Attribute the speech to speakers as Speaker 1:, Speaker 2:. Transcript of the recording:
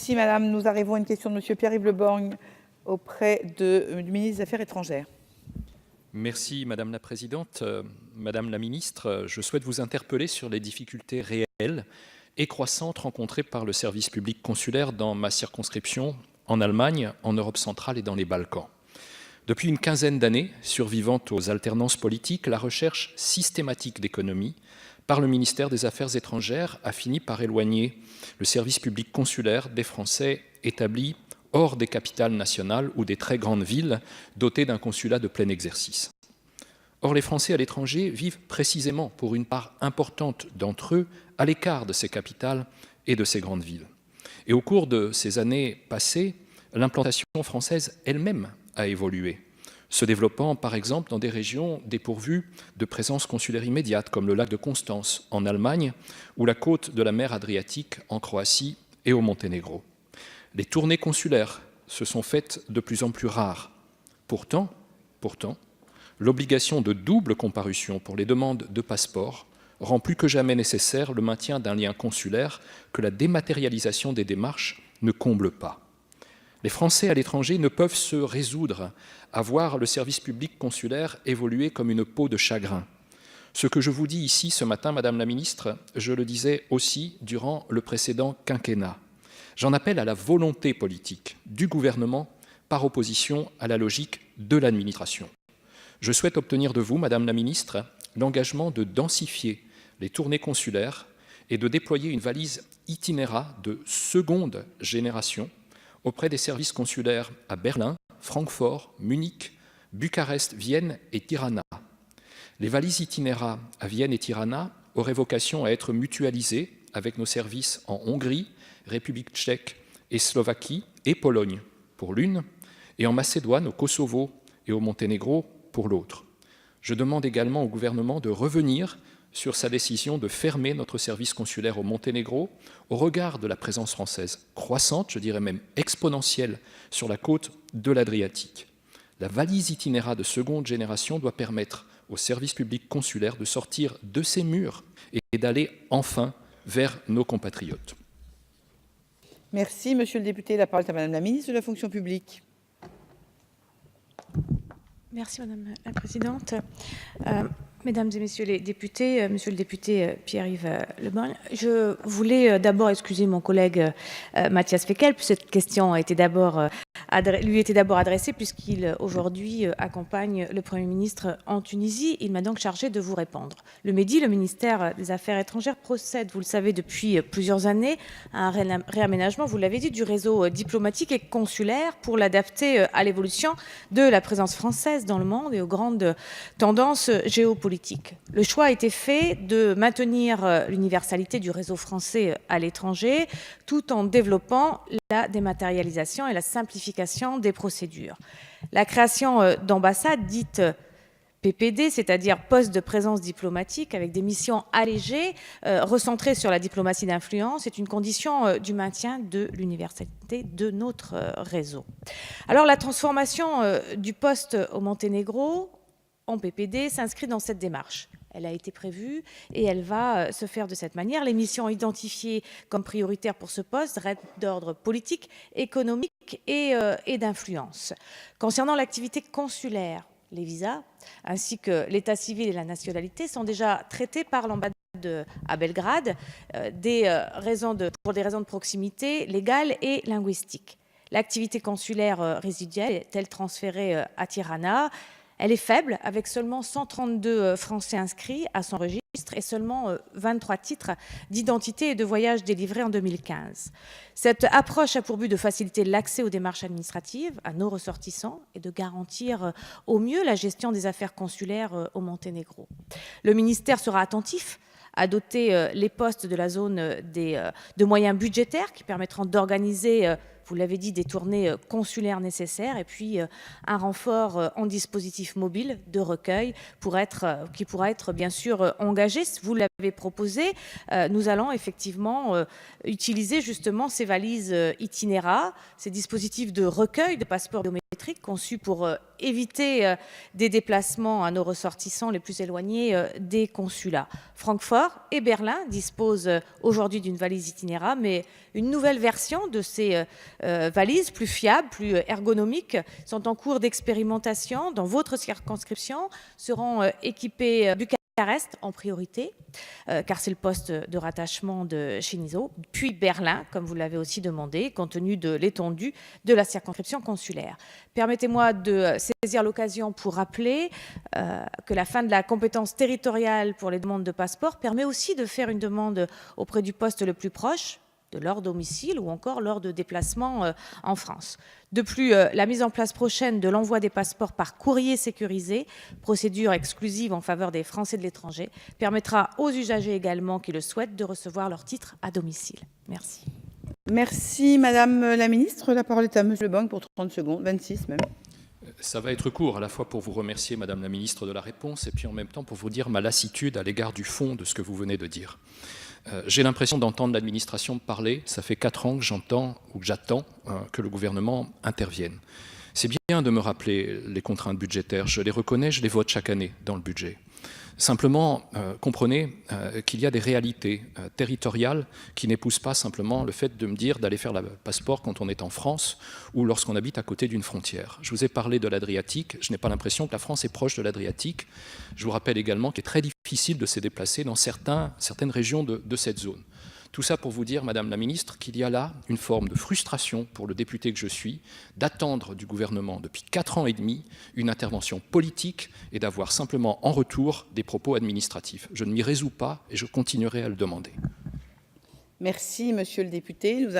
Speaker 1: Merci madame. Nous arrivons à une question de monsieur Pierre-Yves Le Borgne auprès du ministre des Affaires étrangères.
Speaker 2: Merci Madame la Présidente. Madame la Ministre, je souhaite vous interpeller sur les difficultés réelles et croissantes rencontrées par le service public consulaire dans ma circonscription, en Allemagne, en Europe centrale et dans les Balkans. Depuis une quinzaine d'années, survivant aux alternances politiques, la recherche systématique d'économie par le ministère des Affaires étrangères a fini par éloigner le service public consulaire des Français établis hors des capitales nationales ou des très grandes villes dotées d'un consulat de plein exercice. Or, les Français à l'étranger vivent précisément, pour une part importante d'entre eux, à l'écart de ces capitales et de ces grandes villes. Et au cours de ces années passées, l'implantation française elle-même a évolué, se développant par exemple dans des régions dépourvues de présence consulaire immédiate, comme le lac de Constance en Allemagne ou la côte de la mer Adriatique en Croatie et au Monténégro. Les tournées consulaires se sont faites de plus en plus rares. Pourtant, l'obligation de double comparution pour les demandes de passeport rend plus que jamais nécessaire le maintien d'un lien consulaire que la dématérialisation des démarches ne comble pas. Les Français à l'étranger ne peuvent se résoudre à voir le service public consulaire évoluer comme une peau de chagrin. Ce que je vous dis ici ce matin, Madame la Ministre, je le disais aussi durant le précédent quinquennat. J'en appelle à la volonté politique du gouvernement par opposition à la logique de l'administration. Je souhaite obtenir de vous, Madame la Ministre, l'engagement de densifier les tournées consulaires et de déployer une valise itinéra de seconde génération auprès des services consulaires à Berlin, Francfort, Munich, Bucarest, Vienne et Tirana. Les valises itinéra à Vienne et Tirana auraient vocation à être mutualisées avec nos services en Hongrie, République tchèque et Slovaquie et Pologne pour l'une, et en Macédoine, au Kosovo et au Monténégro pour l'autre. Je demande également au gouvernement de revenir sur sa décision de fermer notre service consulaire au Monténégro au regard de la présence française croissante, je dirais même exponentielle, sur la côte de l'Adriatique. La valise itinéra de seconde génération doit permettre au service public consulaire de sortir de ses murs et d'aller enfin vers nos compatriotes.
Speaker 1: Merci, monsieur le député. La parole est à madame la ministre de la fonction publique.
Speaker 3: Merci Madame la Présidente. Mesdames et Messieurs les députés, Monsieur le député Pierre-Yves Le Borgne, je voulais d'abord excuser mon collègue Matthias Fekl, puis cette question a été lui était d'abord adressée puisqu'il aujourd'hui accompagne le Premier ministre en Tunisie. Il m'a donc chargé de vous répondre. Le MEDI, le ministère des Affaires étrangères, procède, vous le savez, depuis plusieurs années à un réaménagement, vous l'avez dit, du réseau diplomatique et consulaire pour l'adapter à l'évolution de la présence française dans le monde et aux grandes tendances géopolitiques. Le choix a été fait de maintenir l'universalité du réseau français à l'étranger tout en développant la dématérialisation et la simplification des procédures. La création d'ambassades dites PPD, c'est-à-dire postes de présence diplomatique avec des missions allégées, recentrées sur la diplomatie d'influence, est une condition du maintien de l'universalité de notre réseau. Alors la transformation du poste au Monténégro en PPD s'inscrit dans cette démarche. Elle a été prévue et elle va se faire de cette manière. Les missions identifiées comme prioritaires pour ce poste restent d'ordre politique, économique et d'influence. Concernant l'activité consulaire, les visas, ainsi que l'état civil et la nationalité sont déjà traités par l'ambassade à Belgrade pour des raisons de proximité légale et linguistique. L'activité consulaire résiduelle est-elle transférée à Tirana ? Elle est faible, avec seulement 132 Français inscrits à son registre et seulement 23 titres d'identité et de voyage délivrés en 2015. Cette approche a pour but de faciliter l'accès aux démarches administratives à nos ressortissants et de garantir au mieux la gestion des affaires consulaires au Monténégro. Le ministère sera attentif à doter les postes de la zone de moyens budgétaires qui permettront d'organiser, vous l'avez dit, des tournées consulaires nécessaires et puis un renfort en dispositif mobile de recueil qui pourra être bien sûr engagé. Vous l'avez proposé, nous allons effectivement utiliser justement ces valises itinéra, ces dispositifs de recueil de passeports biométriques biométrique conçu pour éviter des déplacements à nos ressortissants les plus éloignés des consulats. Francfort et Berlin disposent aujourd'hui d'une valise itinérable, mais une nouvelle version de ces valises, plus fiables, plus ergonomiques, sont en cours d'expérimentation dans votre circonscription, seront équipées Bucarest en priorité, car c'est le poste de rattachement de Chinizo, puis Berlin, comme vous l'avez aussi demandé, compte tenu de l'étendue de la circonscription consulaire. Permettez-moi de saisir l'occasion pour rappeler que la fin de la compétence territoriale pour les demandes de passeport permet aussi de faire une demande auprès du poste le plus proche, de leur domicile ou encore lors de déplacements en France. De plus, la mise en place prochaine de l'envoi des passeports par courrier sécurisé, procédure exclusive en faveur des Français de l'étranger, permettra aux usagers également qui le souhaitent de recevoir leur titre à domicile. Merci.
Speaker 1: Merci Madame la Ministre. La parole est à Monsieur Le Borgne pour 30 secondes, 26 même.
Speaker 2: Ça va être court, à la fois pour vous remercier, Madame la Ministre, de la réponse, et puis en même temps pour vous dire ma lassitude à l'égard du fond de ce que vous venez de dire. J'ai l'impression d'entendre l'administration parler. Ça fait 4 ans que j'entends ou que j'attends que le gouvernement intervienne. C'est bien de me rappeler les contraintes budgétaires. Je les reconnais, je les vote chaque année dans le budget. Simplement, comprenez qu'il y a des réalités territoriales qui n'épousent pas simplement le fait de me dire d'aller faire le passeport quand on est en France ou lorsqu'on habite à côté d'une frontière. Je vous ai parlé de l'Adriatique. Je n'ai pas l'impression que la France est proche de l'Adriatique. Je vous rappelle également qu'il est très difficile de se déplacer dans certaines régions de cette zone. Tout ça pour vous dire, Madame la Ministre, qu'il y a là une forme de frustration pour le député que je suis, d'attendre du gouvernement depuis 4 ans et demi une intervention politique et d'avoir simplement en retour des propos administratifs. Je ne m'y résous pas et je continuerai à le demander.
Speaker 1: Merci Monsieur le député. Nous